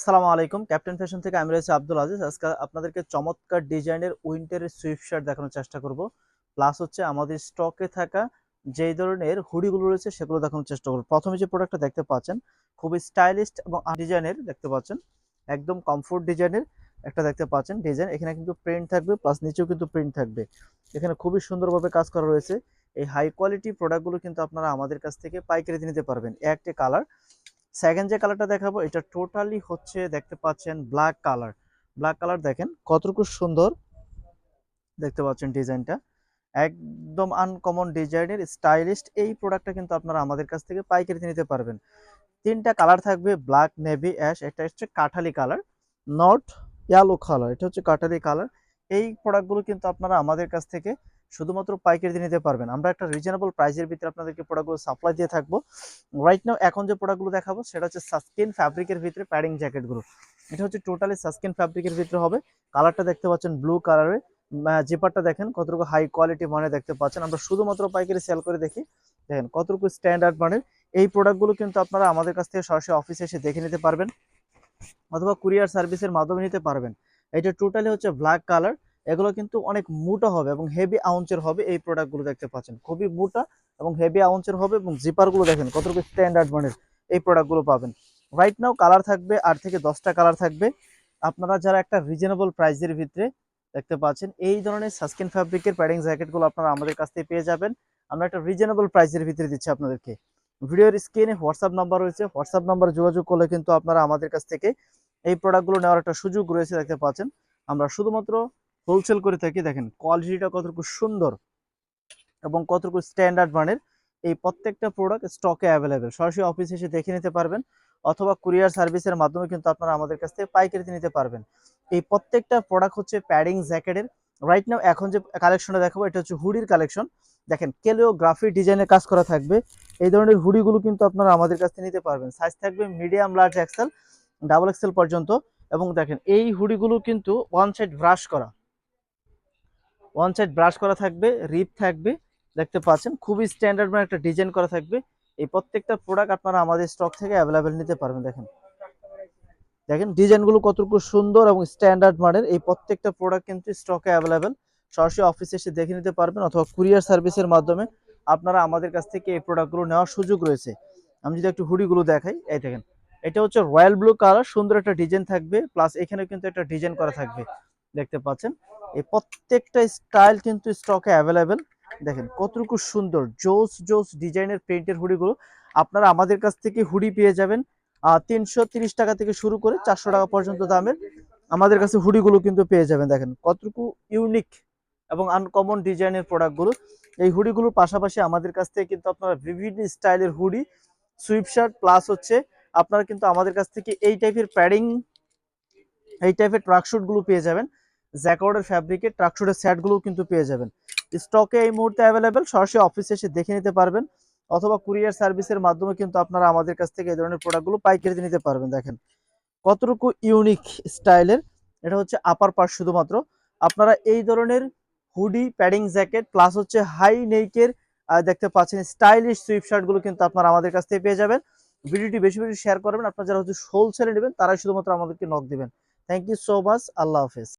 আসসালামু আলাইকুম। Captain fashion থেকে আমি রয়েছি আব্দুল আজিজ। আজকে আপনাদেরকে চমৎকার ডিজাইনের উইন্টারের সুইফট শার্ট দেখানোর চেষ্টা করব। প্লাস হচ্ছে আমাদের স্টকে থাকা যেই ধরনের হুডিগুলো রয়েছে সেগুলো দেখানোর চেষ্টা করব। প্রথমে যে প্রোডাক্টটা দেখতে পাচ্ছেন খুবই স্টাইলিশ এবং ডিজাইনের দেখতে পাচ্ছেন, একদম কমফোর্ট ডিজাইনের একটা দেখতে পাচ্ছেন ডিজাইন। এখানে কিন্তু প্রিন্ট থাকবে, প্লাস নিচেও কিন্তু প্রিন্ট থাকবে। এখানে খুবই সুন্দরভাবে কাজ করা রয়েছে। এই হাই কোয়ালিটি প্রোডাক্টগুলো কিন্তু আপনারা আমাদের কাছ থেকে পাইকারিতে নিতে পারবেন। একটি কালার। সেকেন্ড যে কালারটা দেখাবো এটা টোটালি হচ্ছে দেখতে পাচ্ছেন ব্ল্যাক কালার। ব্ল্যাক কালার দেখেন কতটুকু সুন্দর দেখতে পাচ্ছেন ডিজাইনটা, একদম আনকমন ডিজাইনের স্টাইলিস্ট। এই প্রোডাক্টটা কিন্তু আপনারা আমাদের কাছ থেকে পাইকারিতে নিতে পারবেন। তিনটা কালার থাকবে, ব্ল্যাক, নেভি, অ্যাশ, এটা হচ্ছে Kathali colour, not yellow colour, এটা হচ্ছে কাঠালি কালার। এই প্রোডাক্টগুলো কিন্তু আপনারা আমাদের কাছ থেকে শুধুমাত্র পাইকারিতে নিতে পারবেন। আমরা একটা রিজনেবল প্রাইসের ভিতরে আপনাদেরকে প্রোডাক্টগুলো সাপ্লাই দিয়ে থাকবো। রাইট নাও এখন যে প্রোডাক্টগুলো দেখাবো সেটা হচ্ছে সাস্কিন ফ্যাব্রিকের ভিতরে প্যাডিং জ্যাকেটগুলো। এটা হচ্ছে টোটালি সাস্কিন ফ্যাব্রিকের ভিতরে হবে। কালারটা দেখতে পাচ্ছেন ব্লু কালারে। জিপারটা দেখেন কতটুকু হাই কোয়ালিটি মানে দেখতে পাচ্ছেন। আমরা শুধুমাত্র পাইকারি সেল করে দেখি, দেখেন কতটুকু স্ট্যান্ডার্ড মানের। এই প্রোডাক্টগুলো কিন্তু আপনারা আমাদের কাছ থেকে সরাসরি অফিসে এসে দেখে নিতে পারবেন অথবা কুরিয়ার সার্ভিসের মাধ্যমে নিতে পারবেন। এটা টোটালি হচ্ছে ব্ল্যাক কালার। এগুলো কিন্তু অনেক মোটা হবে এবং হেভি আউন্সের হবে। এই প্রোডাক্টগুলো দেখতে পাচ্ছেন খুবই মোটা এবং হেভি আউন্সের হবে, এবং জিপারগুলো দেখেন কতটুকু স্ট্যান্ডার্ড মানের। এই প্রোডাক্টগুলো পাবেন। রাইট নাও কালার থাকবে 8 থেকে 10টা কালার থাকবে। আপনারা যারা একটা রিজনেবল প্রাইসের ভিতরে দেখতে পাচ্ছেন এই ধরনের সাস্কিন ফ্যাব্রিকের প্যাডিং জ্যাকেটগুলো আপনারা আমাদের কাছ থেকে পেয়ে যাবেন। আমরা একটা রিজনেবল প্রাইসের ভিতরে দিচ্ছি আপনাদেরকে। ভিডিওর স্ক্রিনে হোয়াটসঅ্যাপ নাম্বার রয়েছে, হোয়াটসঅ্যাপ নাম্বারে যোগাযোগ করলে কিন্তু আপনারা আমাদের কাছ থেকে এই প্রোডাক্টগুলো নেওয়ার একটা সুযোগ রয়েছে দেখতে পাচ্ছেন। আমরা শুধুমাত্র হোলসেল করে থাকি। দেখেন কোয়ালিটিটা কতটুকু সুন্দর এবং কতটুকু স্ট্যান্ডার্ড মানের। এই প্রত্যেকটা প্রোডাক্ট স্টকে অ্যাভেলেবেল। সরাসরি অফিসে এসে দেখে নিতে পারবেন অথবা কুরিয়ার সার্ভিসের মাধ্যমে কিন্তু আপনারা আমাদের কাছ থেকে পাইকারিতে নিতে পারবেন। এই প্রত্যেকটা প্রোডাক্ট হচ্ছে প্যাডিং জ্যাকেটের। রাইট নাও এখন যে কালেকশনটা দেখাবো এটা হচ্ছে হুডির কালেকশন। দেখেন কেলিওগ্রাফি ডিজাইনের কাজ করা থাকবে। এই ধরনের হুডিগুলো কিন্তু আপনারা আমাদের কাছ থেকে নিতে পারবেন। সাইজ থাকবে medium, large, XL, double XL পর্যন্ত। এবং দেখেন এই হুডিগুলো কিন্তু ওয়ান সাইড ব্রাশ করা থাকবে, রিপ থাকবে দেখতে পাচ্ছেন, খুবই স্ট্যান্ডার্ড মানে একটা ডিজাইন করা থাকবে। এই প্রত্যেকটা প্রোডাক্ট আপনারা আমাদের স্টক থেকে অ্যাভেলেবেল নিতে পারবেন। দেখেন দেখেন ডিজাইনগুলো কতটুকু সুন্দর এবং স্ট্যান্ডার্ড মানের। এই প্রত্যেকটা প্রোডাক্ট কিন্তু স্টকে অ্যাভেলেবেল। সরাসরি অফিসে এসে দেখে নিতে পারবেন অথবা কুরিয়ার সার্ভিসের মাধ্যমে আপনারা আমাদের কাছ থেকে এই প্রোডাক্টগুলো নেওয়ার সুযোগ রয়েছে। আমি যদি একটু হুডিগুলো দেখাই, এই দেখেন এটা হচ্ছে রয়্যাল ব্লু কালার, সুন্দর একটা ডিজাইন থাকবে, প্লাস এখানে কিন্তু একটা ডিজাইন করা থাকবে দেখতে পাচ্ছেন। এই প্রত্যেকটা স্টাইল কিন্তু স্টকে অ্যাভেলেবেল। দেখেন কতটুকু সুন্দর জোস জোস ডিজাইনের প্রিন্টের হুডিগুলো আপনারা আমাদের কাছ থেকে হুডি পেয়ে যাবেন 330 টাকা থেকে শুরু করে 400 টাকা পর্যন্ত দামের। আমাদের কাছে হুডিগুলো কিন্তু পেয়ে যাবেন। দেখেন কতটুকু ইউনিক এবং আনকমন ডিজাইনের প্রোডাক্টগুলো। এই হুডিগুলোর পাশাপাশি আমাদের কাছ থেকে কিন্তু আপনারা বিভিন্ন স্টাইলের হুডি, সুইপ শার্ট, প্লাস হচ্ছে আপনারা কিন্তু আমাদের কাছ থেকে এই টাইপের প্যাডিং, এই টাইপের ট্রাকশুট গুলো পেয়ে যাবেন। জ্যাকওয়ার্ডের ফ্যাব্রিকের ট্রাকশুটের সেটগুলো কিন্তু পেয়ে যাবেন। স্টকে এই মুহূর্তে অ্যাভেলেবেল। সরাসরি অফিসে এসে দেখে নিতে পারবেন অথবা কুরিয়ার সার্ভিসের মাধ্যমে কিন্তু আপনারা আমাদের কাছ থেকে এই ধরনের প্রোডাক্টগুলো পাইকারিতে নিতে পারবেন। দেখেন কতটুকু ইউনিক স্টাইলের। এটা হচ্ছে আপার পার্ট শুধুমাত্র। আপনারা এই ধরনের হুডি, প্যাডিং জ্যাকেট, প্লাস হচ্ছে হাই নেকের দেখতে পাচ্ছেন স্টাইলিশ সুইপ শার্ট গুলো কিন্তু আপনারা আমাদের কাছ থেকে পেয়ে যাবেন। ভিডিওটি বেশি বেশি শেয়ার করবেন। আপনারা যারা হচ্ছে হোলসেলে নেবেন তারাই শুধুমাত্র আমাদেরকে নক দিবেন। Thank you so much. আল্লাহ হাফেজ।